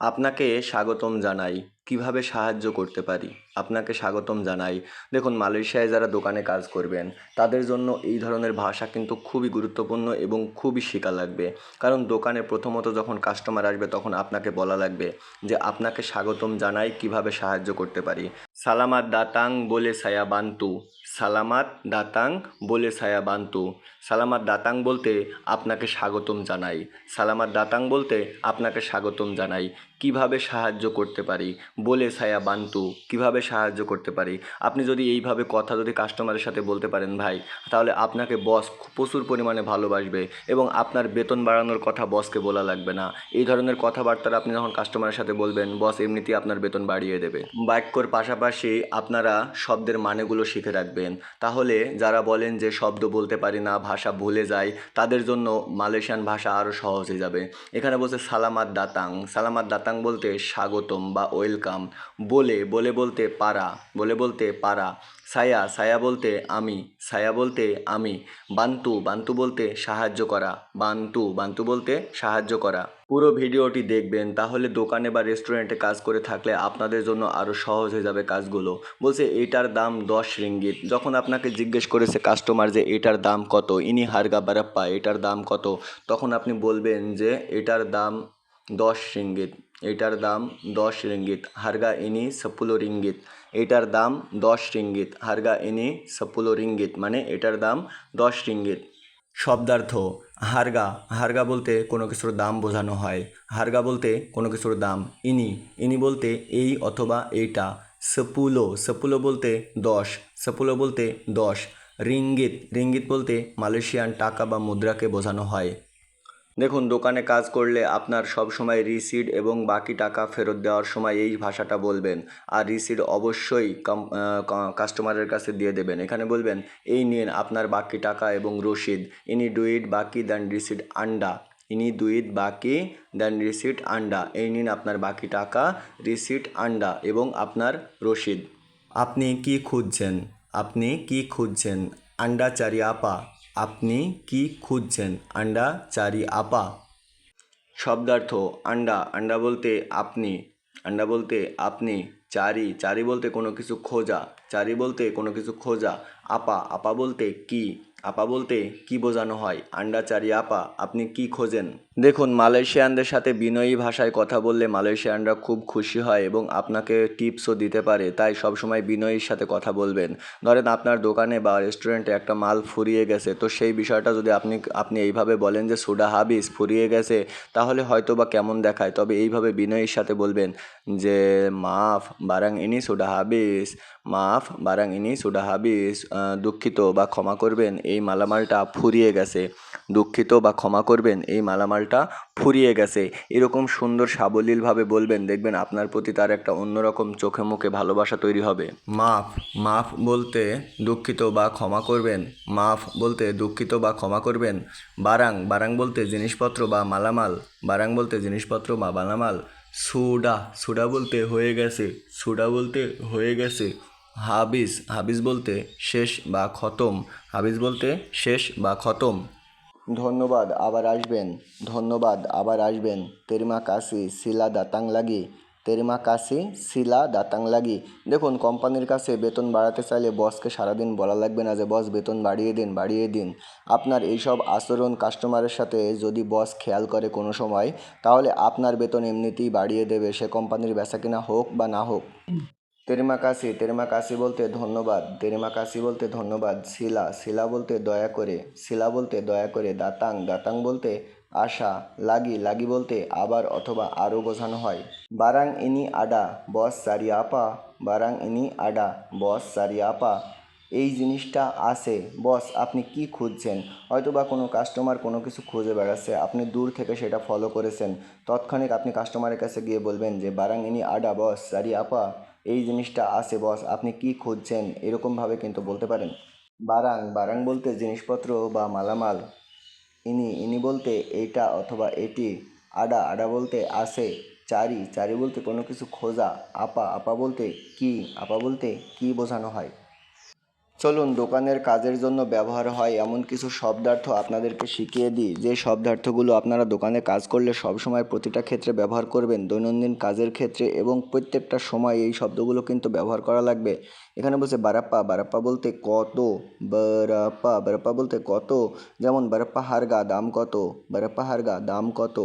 আপনাকে স্বাগতম জানাই। কিভাবে সাহায্য করতে পারি? আপনাকে স্বাগতম জানাই। দেখুন, মালয়েশিয়ায় যারা দোকানে কাজ করবেন, তাদের জন্য এই ধরনের ভাষা কিন্তু খুবই গুরুত্বপূর্ণ এবং খুবই শেখা লাগবে। কারণ দোকানে প্রথমত যখন কাস্টমার আসবে তখন আপনাকে বলা লাগবে যে, আপনাকে স্বাগতম জানাই, কিভাবে সাহায্য করতে পারি? সালামাত দাতাং বলে সায়া বান্তু। সালামাত দাতাং বলে সায়া বান্তু। সালামাত দাতাং বলতে আপনাকে স্বাগতম জানাই। সালামাত দাতাং বলতে আপনাকে স্বাগতম জানাই। কিভাবে সাহায্য করতে পারি? বলে সায়া বান্তু। কিভাবে সাহায্য করতে পারি? আপনি যদি এইভাবে কথা যদি কাস্টমারের সাথে বলতে পারেন ভাই, তাহলে আপনাকে বস প্রচুর পরিমাণে ভালোবাসবে এবং আপনার বেতন বাড়ানোর কথা বসকে বলা লাগবে না। এই ধরনের কথাবার্তা আপনি যখন কাস্টমারের সাথে বলবেন, বস এমনিতেই আপনার বেতন বাড়িয়ে দেবে। বাক্যর পাশাপাশি আপনারা শব্দের মানেগুলো শিখে রাখবেন। তাহলে যারা বলেন যে শব্দ বলতে পারি না, ভাষা ভুলে যাই, তাদের জন্য মালয়েশিয়ান ভাষা আরও সহজ হয়ে যাবে। এখানে বলছে সালামাত দাতাং। সালামাত দাতাং বলতে স্বাগতম বা ওয়েলকাম। বলে বলে বলতে পারা, বলে বলতে পারা। সায়া সায়া বলতে আমি, সায়া বলতে আমি। বান্তু বান্তু বলতে সাহায্য করা, বান্তু বান্তু বলতে সাহায্য করা। পুরো ভিডিওটি দেখবেন, তাহলে দোকানে বা রেস্টুরেন্টে কাজ করে থাকলে আপনাদের জন্য আরও সহজ হয়ে যাবে কাজগুলো। বলছে এটার দাম 10 রিঙ্গিত। যখন আপনাকে জিজ্ঞেস করেছে কাস্টমার যে এটার দাম কত, ইনি হারগা বারাপ্পা, এটার দাম কত, তখন আপনি বলবেন যে এটার দাম 10 রিঙ্গিত। এটার দাম 10 রিঙ্গিত। হারগা ইনি 10 রিঙ্গিত। এটার দাম 10 রিঙ্গিত। হারগা ইনি 10 রিঙ্গিত, মানে এটার দাম 10 রিঙ্গিত। শব্দার্থ: হারগা। হারগা বলতে কোনো কিছুর দাম বোঝানো হয়। হারগা বলতে কোনো কিছুর দাম। ইনি। ইনি বলতে এই অথবা এইটা। সেপুলো। সেপুলো বলতে 10। সেপুলো বলতে 10। রিঙ্গিত। রিঙ্গিত বলতে মালয়েশিয়ান টাকা বা মুদ্রাকে বোঝানো হয়। দেখুন, দোকানে কাজ করলে আপনার সব সময় রিসিট এবং বাকি টাকা ফেরত দেওয়ার সময় এই ভাষাটা বলবেন। আর রিসিট অবশ্যই কাস্টমারের কাছে দিয়ে দেবেন। এখানে বলবেন, এই নিন আপনার বাকি টাকা এবং রসিদ। ইনি ডুইট বাকি দেন রিসিট আন্ডা। ইনি ডুইট বাকি দেন রিসিট আন্ডা। এই নিন আপনার বাকি টাকা, রিসিট আন্ডা এবং আপনার রসিদ। আপনি কি খুঁজছেন? আপনি কি খুঁজছেন? আন্ডা চারি আপা। আপনি কি খুঁজছেন? আন্ডা চারি আপা। শব্দার্থ: আন্ডা। আন্ডা বলতে আপনি। আন্ডা বলতে আপনি। চারি। চারি বলতে কোনো কিছু খোঁজা। চারি বলতে কোনো কিছু খোঁজা। আপা। আপা বলতে কি। আপা বলতে কি বোঝানো হয়? আন্ডা চারি আপা, আপনি কি খোঁজেন? দেখুন, মালয়েশিয়ানদের সাথে বিনয়ী ভাষায় কথা বললে মালয়েশিয়ানরা খুব খুশি হয় এবং আপনাকে টিপসও দিতে পারে। তাই সবসময় বিনয়ীর সাথে কথা বলবেন। ধরেন আপনার দোকানে বা রেস্টুরেন্টে একটা মাল ফুরিয়ে গেছে, তো সেই বিষয়টা যদি আপনি আপনি এইভাবে বলেন যে সুডা হাবিস, ফুরিয়ে গেছে, তাহলে হয়তো বা কেমন দেখায়। তবে এইভাবে বিনয়ীর সাথে বলবেন যে মাফ বারাং ইনি সুডা হাবিস। মাফ বারাং ইনি সুডা হাবিস। দুঃখিত বা ক্ষমা করবেন, এই মালামালটা ফুরিয়ে গেছে। দুঃখিত বা ক্ষমা করবেন, এই মালামালটা ফুরিয়ে গেছে। এরকম সুন্দর সাবলীলভাবে বলবেন, দেখবেন আপনার প্রতি তার একটা অন্যরকম চোখে মুখে ভালোবাসা তৈরি হবে। মাফ। মাফ বলতে দুঃখিত বা ক্ষমা করবেন। মাফ বলতে দুঃখিত বা ক্ষমা করবেন। বারাং। বারাং বলতে জিনিসপত্র বা মালামাল। বারাং বলতে জিনিসপত্র বা মালামাল। সুডা। সুডা বলতে হয়ে গেছে। সুডা বলতে হয়ে গেছে। হাবিস। হাবিস বলতে শেষ বা খতম। হাবিস বলতে শেষ বা খতম। ধন্যবাদ, আবার আসবেন। ধন্যবাদ, আবার আসবেন। তেরিমা কাশি শিলা দাতাং লাগি। তেরিমা কাশি শিলা দাতাং লাগি। দেখুন, কোম্পানির কাছে বেতন বাড়াতে চাইলে বসকে সারাদিন বলা লাগবে না যে বস বেতন বাড়িয়ে দিন, বাড়িয়ে দিন। আপনার এইসব আচরণ কাস্টমারের সাথে যদি বস খেয়াল করে কোনো সময়, তাহলে আপনার বেতন এমনিতেই বাড়িয়ে দেবে, সে কোম্পানির বেচাকেনা হোক বা না হোক। তেরিমা কাশি। তেরিমা কাশি বলতে ধন্যবাদ। তেরিমা কাশি বলতে ধন্যবাদ। শিলা। শিলা বলতে দয়া করে। শিলা বলতে দয়া করে। দাতাং। দাতাং বলতে আশা। লাগি। লাগি বলতে আবার অথবা আরও বোঝানো হয়। বারাং ইনি আডা বস সারি আপা। বারাং ইনি আডা বস সারি আপা। এই জিনিসটা আছে বস, আপনি কি খুঁজছেন? হয়তো বা কোনো কাস্টমার কোনো কিছু খুঁজে বেড়াচ্ছে, আপনি দূর থেকে সেটা ফলো করেছেন। তৎক্ষণিক আপনি কাস্টমারের কাছে গিয়ে বলবেন যে বারাং ইনি আডা বস সারি আপা। এই জিনিসটা আছে বস, আপনি কি খুঁজছেন? এরকমভাবে কিন্তু বলতে পারেন। বারাং। বারাং বলতে জিনিসপত্র বা মালামাল। ইনি। ইনি বলতে এইটা অথবা এটি। আডা। আডা বলতে আছে। চারি। চারি বলতে কোনো কিছু খোঁজা। আপা। আপা বলতে কি। আপা বলতে কি বোঝানো হয়? চলুন দোকানের কাজের জন্য ব্যবহার হয় এমন কিছু শব্দার্থ আপনাদেরকে শিখিয়ে দিই, যে শব্দার্থগুলো আপনারা দোকানে কাজ করলে সবসময় প্রতিটা ক্ষেত্রে ব্যবহার করবেন, দৈনন্দিন কাজের ক্ষেত্রে এবং প্রত্যেকটা সময় এই শব্দগুলো কিন্তু ব্যবহার করা লাগবে। এখানে বলছে বারাপ্পা, বারাপ্পা বলতে কত, বারাপ্পা, বারাপ্পা বলতে কত, যেমন বারাপ্পা হারগা দাম কত, বারাপ্পা হারগা দাম কত।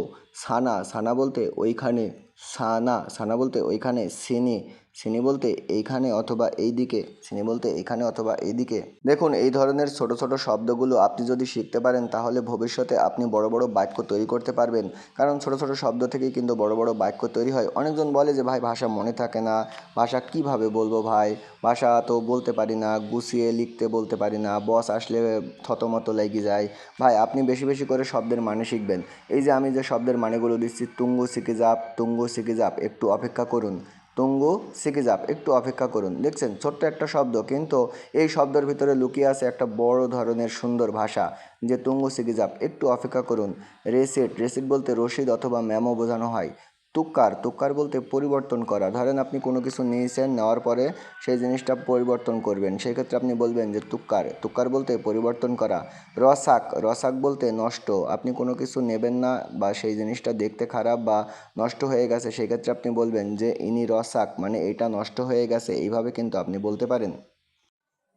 সানা, সানা বলতে ওইখানে, সানা, সানা বলতে ওইখানে। সিনি, সিনি বলতে এইখানে অথবা এইদিকে, সিনি বলতে এখানে অথবা এইদিকে। দেখুন এই ধরনের ছোট ছোট শব্দগুলো আপনি যদি শিখতে পারেন তাহলে ভবিষ্যতে আপনি বড় বড় বাক্য তৈরি করতে পারবেন, কারণ ছোট ছোট শব্দ থেকেই কিন্তু বড় বড় বাক্য তৈরি হয়। অনেকজন বলে যে ভাই ভাষা মনে থাকে না, ভাষা কিভাবে বলবো ভাই, ভাষা তো বলতে পারি না, গুছিয়ে লিখতে বলতে পারি না, বস আসলে থতমত লেগে যায়। ভাই আপনি বেশি বেশি করে শব্দের মানে শিখবেন। এই যে আমি যে শব্দের মানেগুলো দিচ্ছি, তুঙ্গু সিকিজাপ, তুঙ্গু সিকিজাপ, একটু অপেক্ষা করুন, তুঙ্গু সিকিজাপ, একটু অপেক্ষা করুন। দেখছেন ছোট্ট একটা শব্দ, কিন্তু এই শব্দের ভিতরে লুকিয়ে আছে একটা বড় ধরনের সুন্দর ভাষা, যে তুঙ্গু সিকিজাপ, একটু অপেক্ষা করুন। রেসিট, রেসিট বলতে রসিদ অথবা মেমো বোঝানো হয়। তুক্কার, তুক্কার বলতে পরিবর্তন করা। ধরেন আপনি কোনো কিছু নিয়েছেন, নেওয়ার পরে সেই জিনিসটা পরিবর্তন করবেন, সেই ক্ষেত্রে আপনি বলবেন যে তুক্কার, তুক্কার বলতে পরিবর্তন করা। রসাক, রসাক বলতে নষ্ট। আপনি কোনো কিছু নেবেন না বা সেই জিনিসটা দেখতে খারাপ বা নষ্ট হয়ে গেছে, সেই ক্ষেত্রে আপনি বলবেন যে ইনি রসাক, মানে এটা নষ্ট হয়ে গেছে, এইভাবে কিন্তু আপনি বলতে পারেন।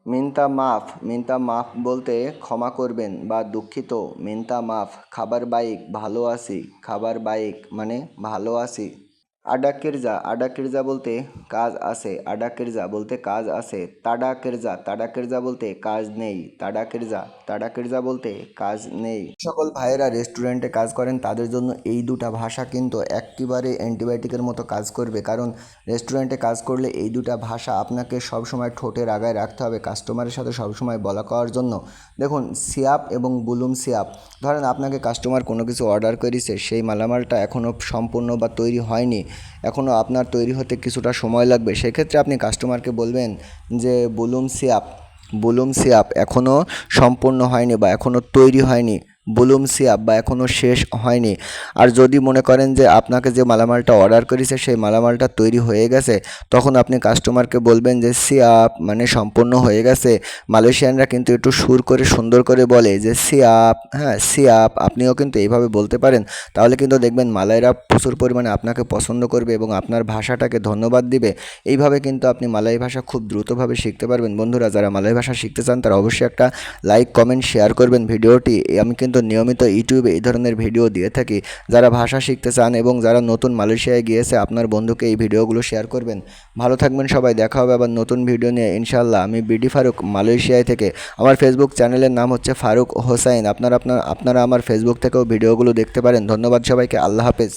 মিন্তা মাফ, মিন্তা মাফ বলতে ক্ষমা করবেন বা দুঃখিত। মিন্তা মাফ। খাবার বাইক, ভালো আছি, খাবার বাইক মানে ভালো আছি। আডা কিরজা, আডা কিরজা বলতে কাজ আছে, আডা কিরজা বলতে কাজ আছে। তাডা কিরজা, তাডা কিরজা বলতে কাজ নেই, তাডা কিরজা, তাডা কিরজা বলতে কাজ নেই। সকল ভাইয়েরা রেস্টুরেন্টে কাজ করেন তাদের জন্য এই দুটা ভাষা কিন্তু একেবারে অ্যান্টিবায়োটিকের মতো কাজ করবে, কারণ রেস্টুরেন্টে কাজ করলে এই দুটা ভাষা আপনাকে সবসময় ঠোঁটের আগায় রাখতে হবে কাস্টমারের সাথে সবসময় বলা কওয়ার জন্য। দেখুন সিয়াপ এবং বুলুম সিয়াপ, ধরেন আপনাকে কাস্টমার কোনো কিছু অর্ডার করেছে, সেই মালামালটা এখনও সম্পূর্ণ বা তৈরি হয়নি, এখনও আপনার তৈরি হতে কিছুটা সময় লাগবে, সেক্ষেত্রে আপনি কাস্টমারকে বলবেন যে বুলুম সিয়াপ, বুলুম সিয়াপ এখনও সম্পূর্ণ হয়নি বা এখনও তৈরি হয়নি, বুলুম সিয়াপ বা এখনও শেষ হয়নি। আর যদি মনে করেন যে আপনাকে যে মালামালটা অর্ডার করেছে সেই মালামালটা তৈরি হয়ে গেছে, তখন আপনি কাস্টমারকে বলবেন যে সিয়াপ, মানে সম্পূর্ণ হয়ে গেছে। মালয়েশিয়ানরা কিন্তু একটু সুর করে সুন্দর করে বলে যে সিয়াপ, হ্যাঁ সিয়াপ, আপনিও কিন্তু এইভাবে বলতে পারেন, তাহলে কিন্তু দেখবেন মালয়রা প্রচুর পরিমাণে আপনাকে পছন্দ করবে এবং আপনার ভাষাটাকে ধন্যবাদ দিবে। এইভাবে কিন্তু আপনি মালয় ভাষা খুব দ্রুতভাবে শিখতে পারবেন। বন্ধুরা যারা মালয় ভাষা শিখতে চান তারা অবশ্যই একটা লাইক কমেন্ট শেয়ার করবেন ভিডিওটি। আমি কিন্তু নিয়মিত ইউটিউবে এই ধরনের ভিডিও দিয়ে থাকি। যারা ভাষা শিখতে চান এবং যারা নতুন মালয়েশিয়ায় গিয়েছে, আপনার বন্ধুকে এই ভিডিওগুলো শেয়ার করবেন। ভালো থাকবেন সবাই, দেখা হবে আবার নতুন ভিডিও নিয়ে ইনশাআল্লাহ। আমি বিডি ফারুক মালয়েশিয়ায় থেকে। আমার ফেসবুক চ্যানেলের নাম হচ্ছে ফারুক হোসাইন। আপনারা আমার ফেসবুক থেকেও ভিডিওগুলো দেখতে পারেন। ধন্যবাদ সবাইকে, আল্লাহ হাফেজ।